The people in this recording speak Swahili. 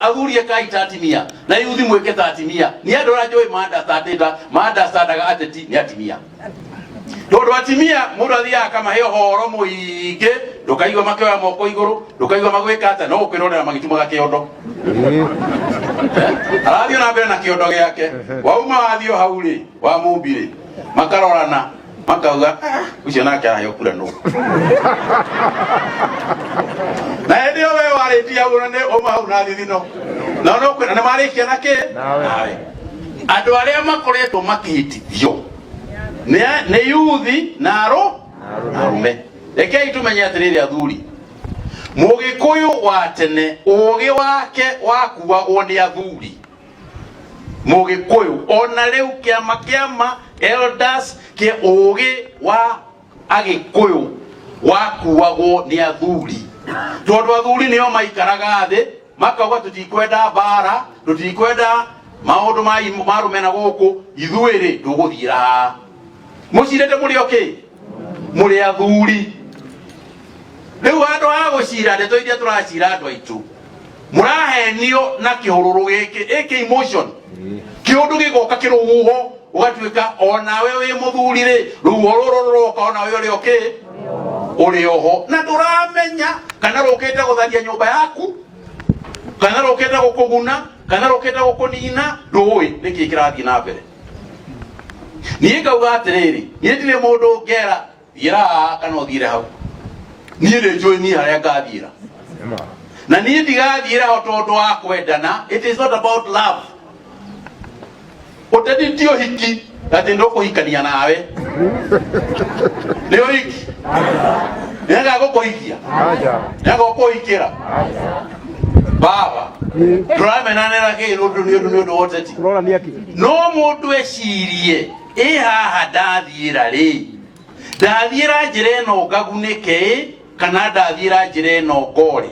Agurie kai tatimia na yuthi mweke tatimia ni andu rajoe manda tatita manda sadaga ateti ni atimia ndondo atimia murathia kama he horo muinge ndukaigwa makeoya moko iguru ndukaigwa magwika ata no kwirorera magitumaga kiondo arathio na mbere na kiondo giake wauma wathio hauri wa mumbire makarorana makauga ucio nake ayo kura no na ndio wewe waritia urane oma hau na thithino no kwina na marikia nake andu aria makoretwo makihitithio ne yuthi naro narume rekei tumenye atiriri athuri Mugikuyu wa tene ugi wake wakuagwo ni athuri Mugikuyu ona riu kiama elders ke ugi wa Agikuyu wakuagwo ni athuri tondu athuri nio maikaraga thi makauga tutikwenda bara tutikwenda maundu marume na guku ithuiri nduguthira mucirete muri okay muri athuri riu andu a gucira ndeto iria turacira andu aitu murahenio na kihururu giki emotion kiundu gigoka kiruhuho ugatuika ona we wi muthuri ri ruo ruroroka ona we uri okay uri oho na turamenya kana rukite gutharia nyumba yaku kana rukite gukuguna kana rukite gukunina ndui niki kirathi na mbere nie ngauga atiriri nie ndire mundu ngera thira kana uthire hau nie ri njui nie haria ngathira na nie ndigathira ho tondu wa kwendana. It is not about love. Utenditio hiki ati ndukuhikania nawe ndio hiki nega gukuhikia nega gukuhikira baba turamenanira kindu ni undu woteti no mundu ecirie haha ndathiira ri ndathiira njira ino ngagunike kana ndathiira njira ino ngore